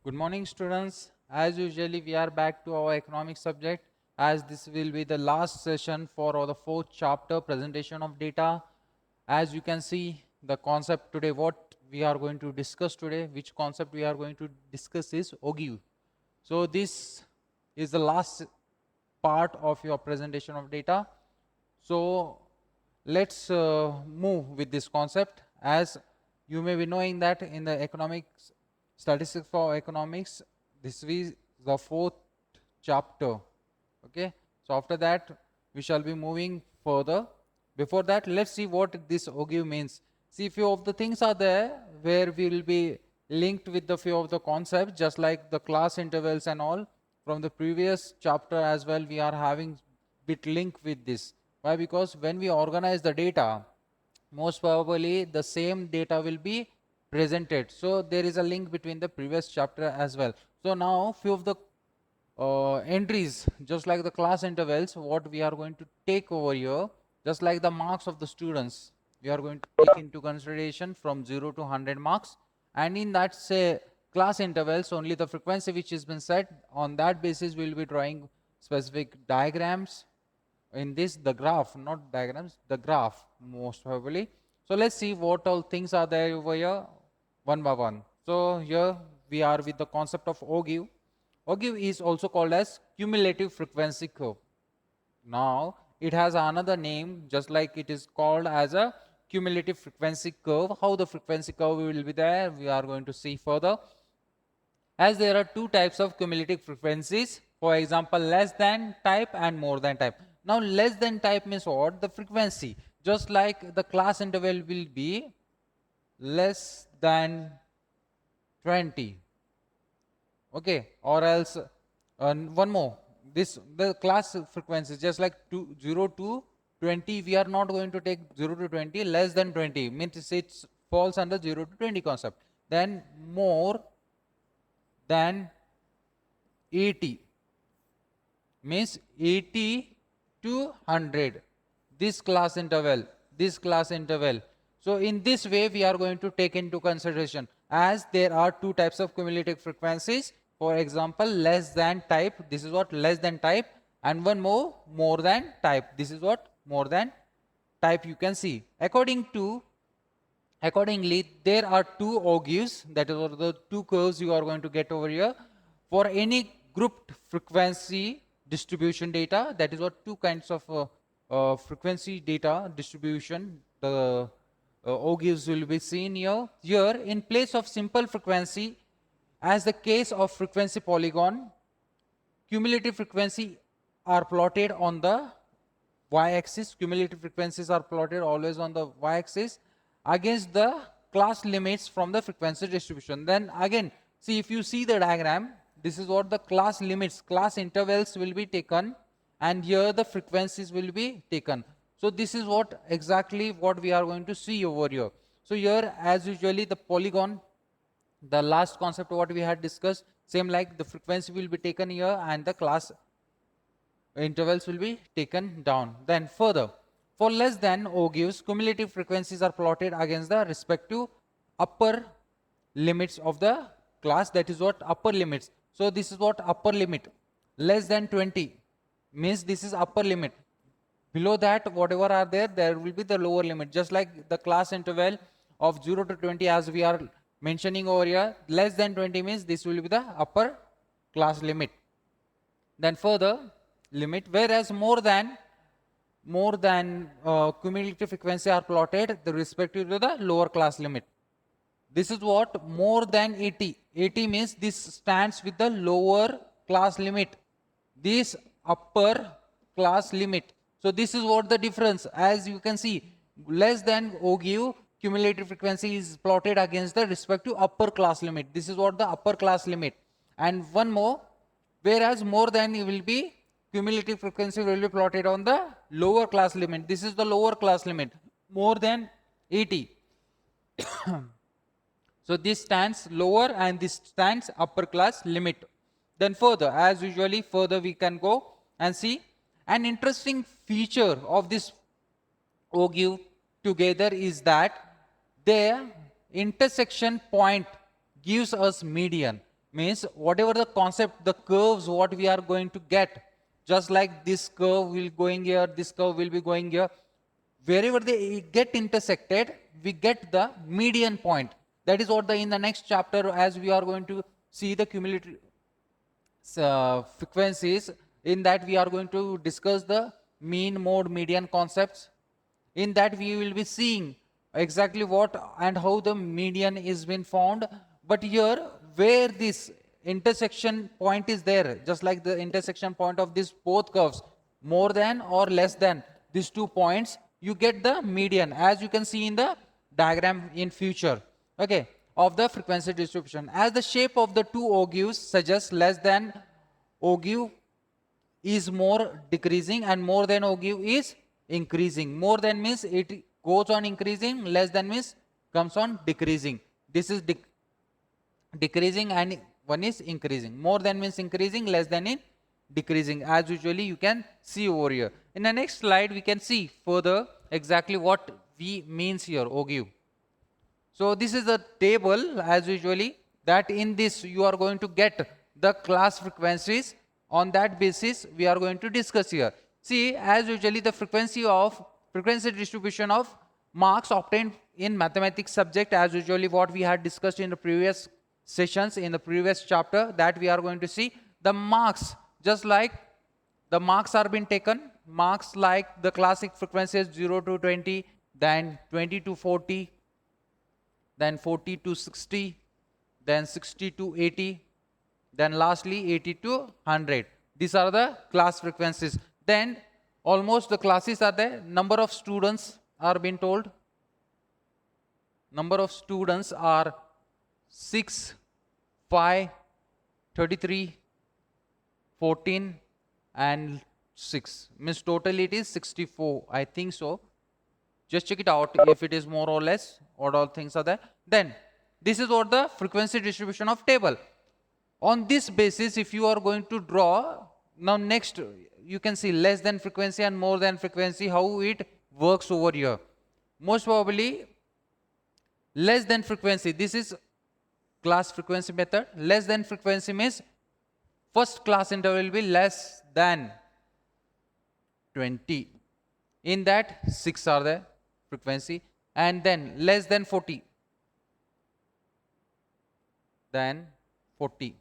Good morning, students. As usually, we are back to our economics subject, as this will be the last session for the fourth chapter, presentation of data. As you can see, the concept today, what we are going to discuss today, which concept we are going to discuss is OGIU. So this is the last part of your presentation of data. So let's move with this concept. As you may be knowing that in the economics, statistics for economics, this is the fourth chapter. Okay, so after that we shall be moving further. Before that, let's see what this OGIU means. See, few of the things are there where we will be linked with the few of the concepts, just like the class intervals and all. From the previous chapter as well, we are having bit link with this. Why? Because when we organize the data, most probably the same data will be presented. So there is a link between the previous chapter as well. So now few of the entries, just like the class intervals, what we are going to take over here, just like the marks of the students, we are going to take into consideration from 0 to 100 marks. And in that, say, class intervals, only the frequency which has been set, on that basis we will be drawing specific diagrams. In this, the graph, not diagrams, the graph most probably. So let's see what all things are there over here one by one. So here we are with the concept of OGIU. OGIU is also called as cumulative frequency curve. Now it has another name, just like it is called as a cumulative frequency curve. How the frequency curve will be there, we are going to see further. As there are two types of cumulative frequencies, for example, less than type and more than type. Now less than type means what? The frequency, just like the class interval will be less than 20, okay, or else one more, this the class frequency, just like 0 to 20, we are not going to take 0 to 20. Less than 20 means it falls under 0 to 20 concept. Then more than 80 means 80 to 100, this class interval. So in this way we are going to take into consideration, as there are two types of cumulative frequencies. For example, less than type, this is what less than type, and one more than type, this is what more than type. You can see accordingly there are two OGIUs, that is what the two curves you are going to get over here for any grouped frequency distribution data. That is what two kinds of frequency data distribution, the OGIUs will be seen here. Here, in place of simple frequency, as the case of frequency polygon, cumulative frequency are plotted on the y-axis. Cumulative frequencies are plotted always on the y-axis against the class limits from the frequency distribution. Then again, see, if you see the diagram, this is what the class limits, class intervals will be taken, and here the frequencies will be taken. So this is what exactly what we are going to see over here. So here, as usually, the polygon, the last concept what we had discussed, same like the frequency will be taken here and the class intervals will be taken down. Then further, for less than OGIUs, cumulative frequencies are plotted against the respective upper limits of the class. That is what upper limits. So this is what upper limit. Less than 20 means this is upper limit. Below that, whatever are there, there will be the lower limit. Just like the class interval of 0 to 20, as we are mentioning over here, less than 20 means this will be the upper class limit. Then further limit, whereas more than cumulative frequency are plotted the respective to the lower class limit. This is what more than 80. 80 means this stands with the lower class limit, this upper class limit. So this is what the difference. As you can see, less than OGIU, cumulative frequency is plotted against the respective upper class limit. This is what the upper class limit. And one more, whereas more than will be cumulative frequency will be plotted on the lower class limit. This is the lower class limit, more than 80. So this stands lower and this stands upper class limit. Then further, as usually, further we can go and see an interesting feature of this OGIU together is that their intersection point gives us median. means whatever the concept, the curves what we are going to get, just like this curve will going here, this curve will be going here, wherever they get intersected, we get the median point. That is what in the next chapter, as we are going to see the cumulative frequencies, in that we are going to discuss the mean, mode, median concepts. In that we will be seeing exactly what and how the median is been found. But here where this intersection point is there, just like the intersection point of these both curves, more than or less than these 2 points, you get the median, as you can see in the diagram in future, okay, of the frequency distribution. As the shape of the two ogives suggests, less than ogive is more decreasing and more than ogive is increasing. More than means it goes on increasing, less than means comes on decreasing. This is decreasing and one is increasing. More than means increasing, less than in decreasing, as usually you can see over here. In the next slide we can see further exactly what V means here, ogive. So this is the table, as usually, that in this you are going to get the class frequencies. On that basis we are going to discuss here. See, as usually the frequency distribution of marks obtained in mathematics subject, as usually what we had discussed in the previous sessions, in the previous chapter, that we are going to see the marks, just like the marks are being taken, marks like the classic frequencies 0 to 20, then 20 to 40, then 40 to 60, then 60 to 80, then lastly 80 to 100. These are the class frequencies. Then almost the classes are there. Number of students are being told. Number of students are 6, 5, 33, 14 and 6. Means totally it is 64. I think so. Just check it out if it is more or less, or all things are there. Then this is what the frequency distribution of table. On this basis, if you are going to draw, now next you can see less than frequency and more than frequency, how it works over here. Most probably less than frequency, this is class frequency method. Less than frequency means first class interval will be less than 20. In that 6 are there frequency, and then less than 40, then 40.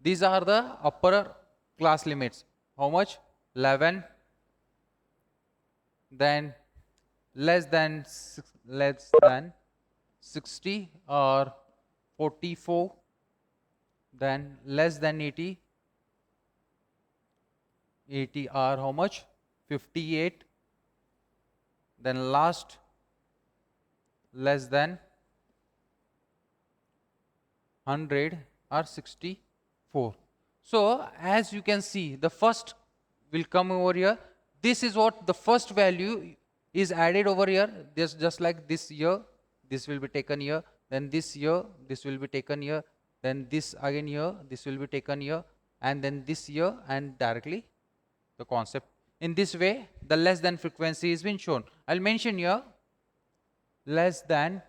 These are the upper class limits. How much? 11. Then less than 60 or 44. Then less than 80. 80 are how much? 58. Then last less than 100 are 64. So as you can see, the first will come over here. This is what the first value is added over here. This just like this year, this will be taken here. Then this year, this will be taken here. Then this again here, this will be taken here. And then this year, and directly the concept. In this way, the less than frequency is been shown. I'll mention here less than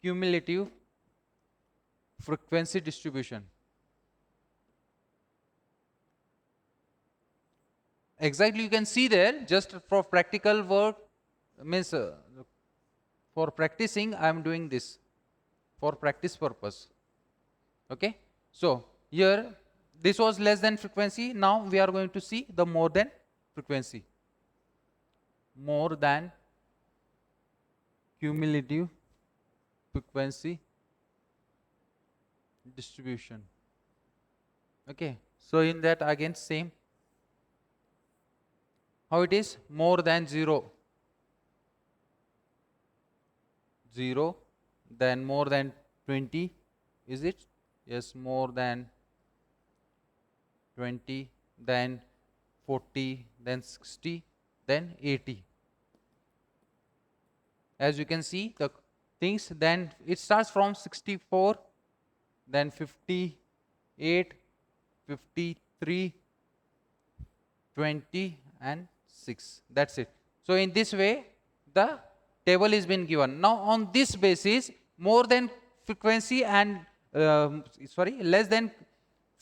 cumulative frequency distribution. Exactly, you can see there, just for practical work, means for practicing I am doing this for practice purpose. Okay, so here this was less than frequency. Now we are going to see the more than frequency. More than cumulative frequency distribution. Okay, so in that again same. How it is? More than 0. 0. Then more than 20. Is it? Yes, more than 20. Then 40. Then 60. Then 80. As you can see the things, then it starts from 64. Then 58. 53. 20 and 6. That's it. So in this way the table is been given. Now on this basis, more than frequency and less than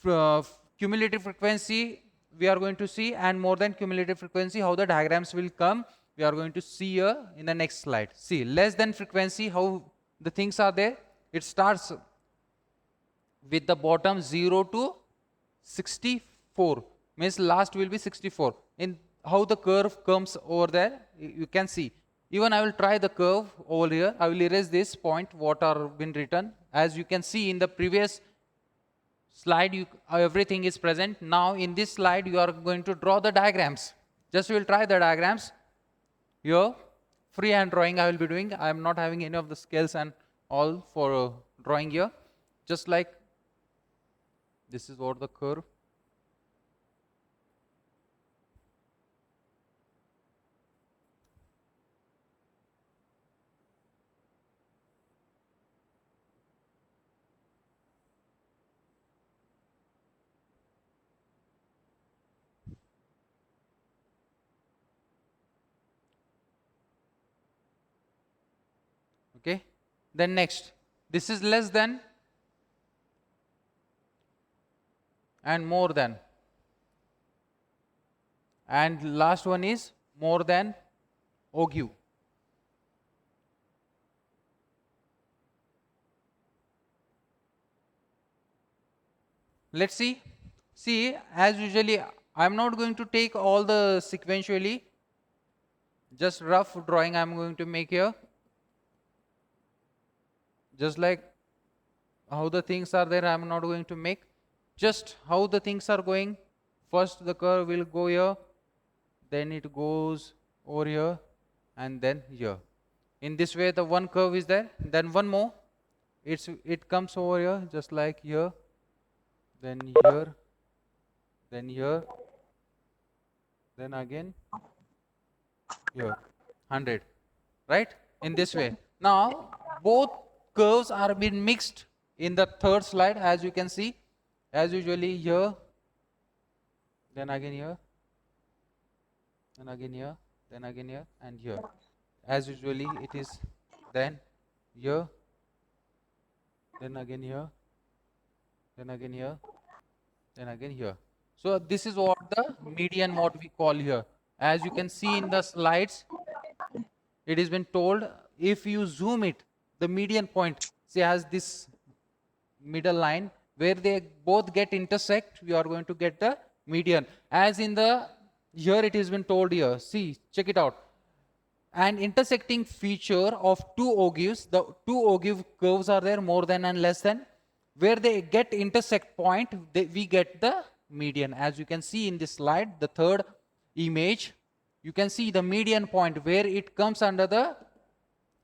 uh, cumulative frequency we are going to see, and more than cumulative frequency, how the diagrams will come, we are going to see here in the next slide. See, less than frequency, how the things are there. It starts with the bottom 0 to 64, means last will be 64. In how the curve comes over there, you can see. Even I will try the curve over here. I will erase this point what are been written. As you can see in the previous slide, everything is present. Now in this slide you are going to draw the diagrams. Just we will try the diagrams here. Freehand drawing I will be doing. I am not having any of the skills and all for drawing here. Just like this is what the curve. Okay, then next, this is less than and more than, and last one is more than ague. Let's see, as usually I'm not going to take all the sequentially, just rough drawing I'm going to make here. Just like how the things are there, I'm not going to make. Just how the things are going. First the curve will go here, then it goes over here, and then here. In this way the one curve is there, then one more. It comes over here, just like here, then here, then here, then again here, 100, right? In this way. Now both curves are being mixed in the third slide, as you can see, as usually here, then again here, then again here, then again here, and here. As usually it is then here, then again here, then again here, then again here. So this is what the median, what we call here. As you can see in the slides, it has been told, if you zoom it, the median point, see, has this middle line where they both get intersect, we are going to get the median. As in the here it has been told here, see, check it out. An intersecting feature of two ogives, the two ogive curves are there, more than and less than, where they get intersect point, we get the median. As you can see in this slide, the third image, you can see the median point where it comes under the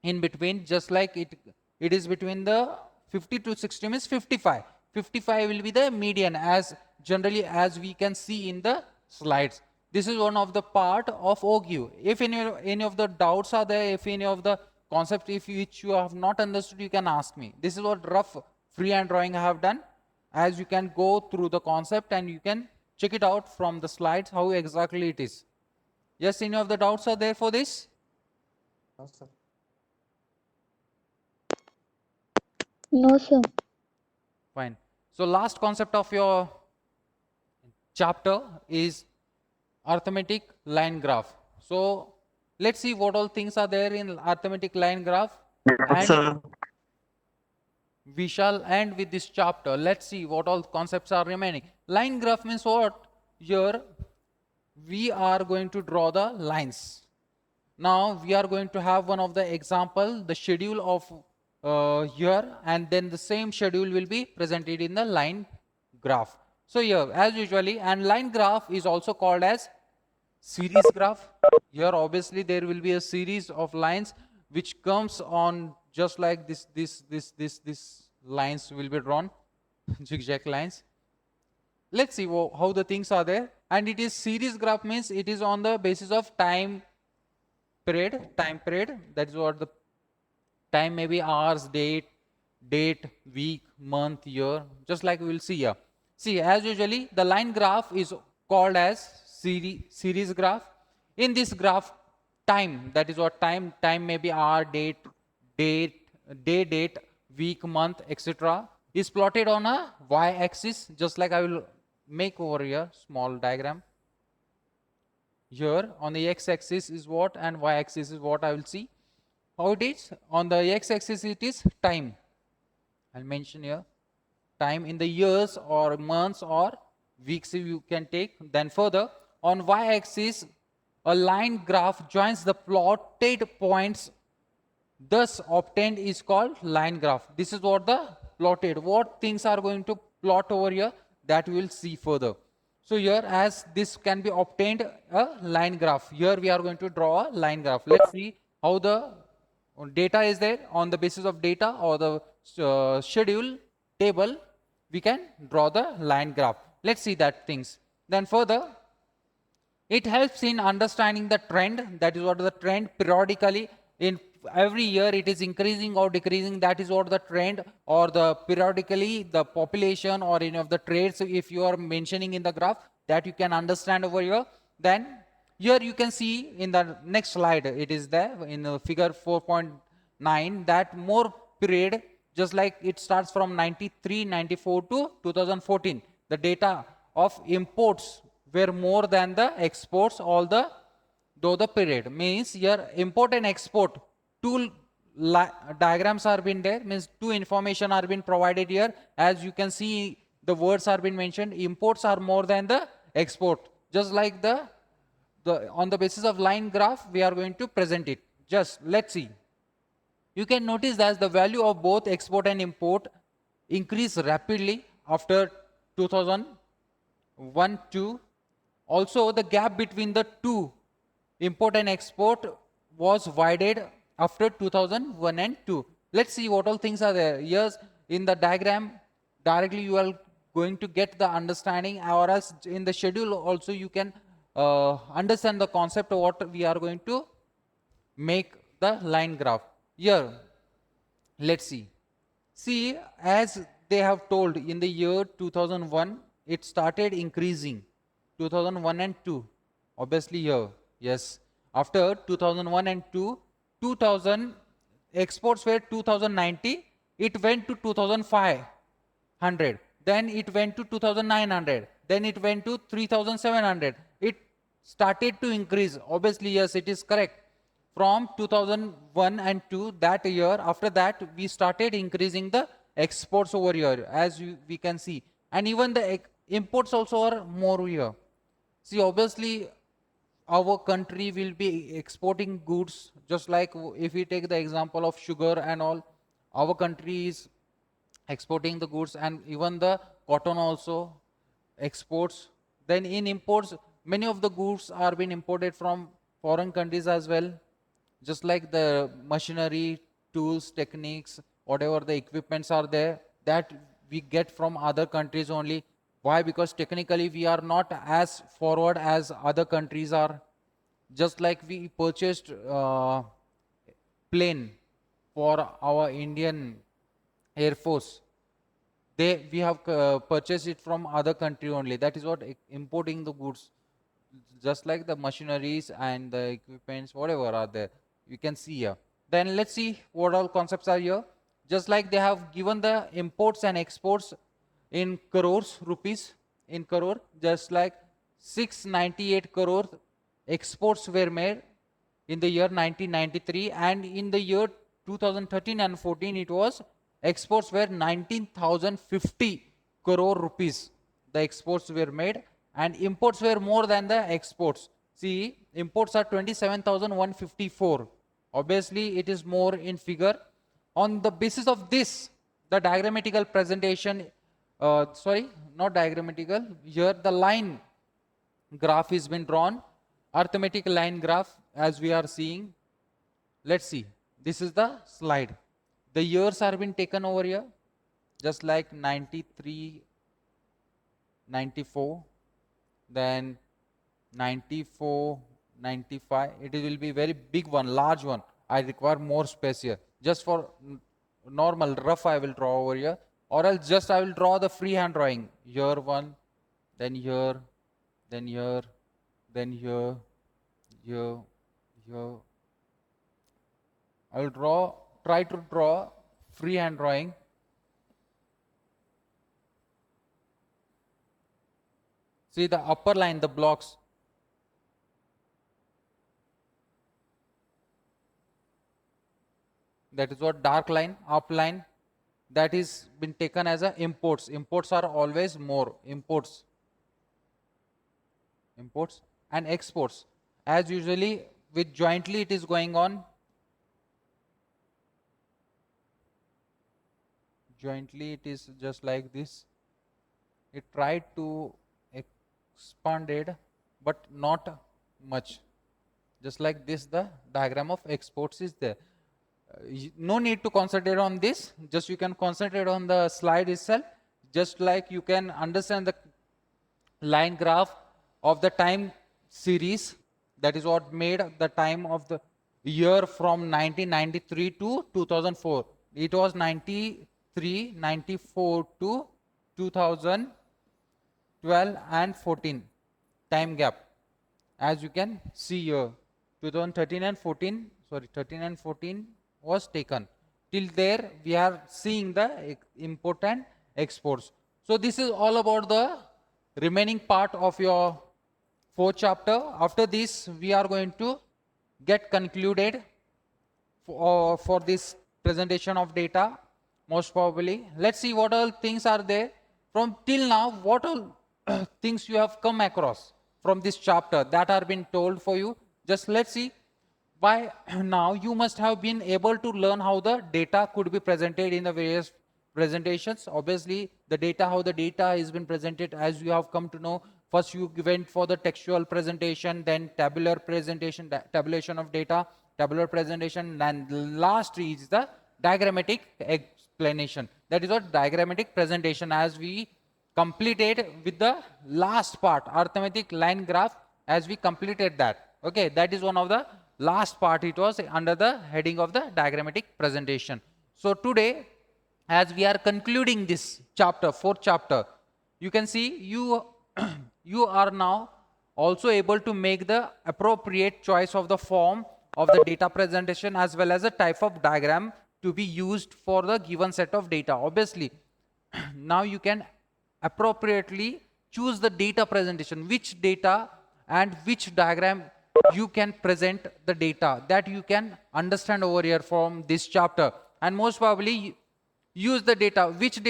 in between, just like it is between the 50 to 60 means 55. 55 will be the median, as generally as we can see in the slides. This is one of the part of ague. If any of the doubts are there, if any of the concept which you have not understood, you can ask me. This is what rough freehand drawing I have done. As you can go through the concept and you can check it out from the slides how exactly it is. Yes, any of the doubts are there for this? No, sir. No, sir. Fine. So last concept of your chapter is arithmetic line graph. So let's see what all things are there in arithmetic line graph. Yes, sir. We shall end with this chapter. Let's see what all concepts are remaining. Line graph means what? Here we are going to draw the lines. Now we are going to have one of the example, the schedule of here, and then the same schedule will be presented in the line graph. So here, as usually, and line graph is also called as series graph. Here obviously there will be a series of lines which comes on just like this lines will be drawn, zigzag lines. Let's see how the things are there. And it is series graph means it is on the basis of time period, that is what the time may be hours, date, week, month, year, just like we will see here. See, as usually the line graph is called as series graph. In this graph, time, that is what time may be hour, date, week, month, etc. is plotted on a y-axis, just like I will make over here small diagram. Here on the x-axis is what and y-axis is what I will see. How it is? On the x-axis it is time. I'll mention here time in the years or months or weeks if you can take. Then further on y-axis a line graph joins the plotted points thus obtained is called line graph. This is what the plotted, what things are going to plot over here, that we will see further. So here as this can be obtained a line graph, here we are going to draw a line graph. Let's see how the data is there. On the basis of data or the schedule table, we can draw the line graph. Let's see that things. Then further, it helps in understanding the trend. That is what the trend periodically in every year it is increasing or decreasing. That is what the trend or the periodically the population or any of the traits if you are mentioning in the graph, that you can understand over here. Then here you can see in the next slide, it is there in figure 4.9 that more period, just like it starts from 93, 94 to 2014. The data of imports were more than the exports all the though the period. Means here import and export two diagrams are been there, means two information are been provided here. As you can see the words are been mentioned, imports are more than the export. Just like the on the basis of line graph we are going to present it. Just let's see. You can notice that the value of both export and import increased rapidly after 2001 to also the gap between the two import and export was widened after 2001 and 2. Let's see what all things are there. Yes, in the diagram directly you are going to get the understanding, or else in the schedule also you can understand the concept of what we are going to make the line graph. Here, let's see. See, as they have told in the year 2001, it started increasing. 2001 and 2, obviously here, yes. After 2001 and 2, 2000 exports were 2090, it went to 2500, then it went to 2900, then it went to 3700. It started to increase. Obviously, yes, it is correct. From 2001 and 2, that year, after that, we started increasing the exports over here, as we can see. And even the imports also are more here. See, obviously, our country will be exporting goods, just like if we take the example of sugar and all, our country is exporting the goods, and even the cotton also exports. Then in imports, many of the goods are being imported from foreign countries as well, just like the machinery, tools, techniques, whatever the equipments are there, that we get from other countries only. Why? Because technically we are not as forward as other countries are. Just like we purchased plane for our Indian Air Force, we have purchased it from other country only. That is what importing the goods, just like the machineries and the equipments, whatever are there, you can see here. Then let's see what all concepts are here. Just like they have given the imports and exports in crores rupees, in crore, just like 698 crore exports were made in the year 1993, and in the year 2013 and 14 it was exports were 19,050 crore rupees. The exports were made, and imports were more than the exports. See, imports are 27,154. Obviously, it is more in figure. On the basis of this, the diagrammatical presentation, sorry, not diagrammatical, here the line graph has been drawn, arithmetic line graph as we are seeing. Let's see, this is the slide. The years are been taken over here, just like 93, 94, then 94, 95. It will be very big one, large one. I require more space here. Just for normal rough I will draw over here, or else just I will draw the freehand drawing. Here one, then here, then here, then here, here, here. I will try to draw freehand drawing. See the upper line, the blocks. That is what dark line, up line, that is been taken as a imports. Imports are always more, imports and exports. As usually with jointly it is going on. Jointly it is just like this. It tried to expand it, but not much. Just like this, the diagram of exports is there. No need to concentrate on this, just you can concentrate on the slide itself. Just like you can understand the line graph of the time series, that is what made the time of the year from 1993 to 2004. It was 93, 94 to 2012 and 14 time gap. As you can see here, 2013 and 14, sorry, 13 and 14 was taken. Till there, we are seeing the import and exports. So this is all about the remaining part of your fourth chapter. After this, we are going to get concluded for this presentation of data, most probably. Let's see what all things are there. From till now, what all things you have come across from this chapter that are been told for you. Just let's see. By now you must have been able to learn how the data could be presented in the various presentations. Obviously the data, how the data has been presented, as you have come to know. First you went for the textual presentation, then tabular presentation, tabulation of data, tabular presentation, and last is the diagrammatic explanation. That is what diagrammatic presentation, as we completed with the last part, arithmetic line graph, as we completed that. Okay, that is one of the last part. It was under the heading of the diagrammatic presentation. So today, as we are concluding this chapter, fourth chapter, you can see you you are now also able to make the appropriate choice of the form of the data presentation as well as a type of diagram to be used for the given set of data. Obviously now you can appropriately choose the data presentation, which data and which diagram you can present the data, that you can understand over here from this chapter, and most probably use the data, which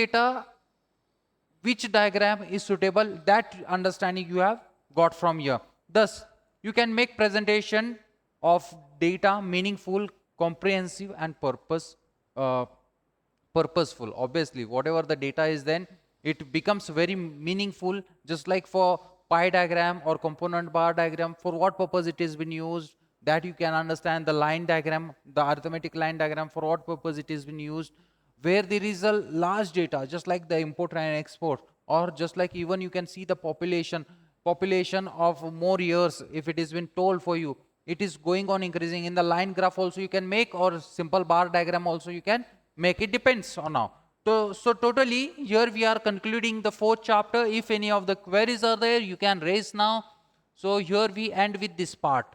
diagram is suitable, that understanding you have got from here. Thus you can make presentation of data meaningful, comprehensive and purposeful. Obviously whatever the data is, then it becomes very meaningful. Just like for pie diagram or component bar diagram, for what purpose it has been used, that you can understand. The line diagram, the arithmetic line diagram, for what purpose it has been used. Where there is a large data, just like the import and export, or just like even you can see the population of more years, if it has been told for you, it is going on increasing. In the line graph also you can make, or simple bar diagram also you can make. It depends on now. So totally here we are concluding the fourth chapter. If any of the queries are there, you can raise now. So here we end with this part.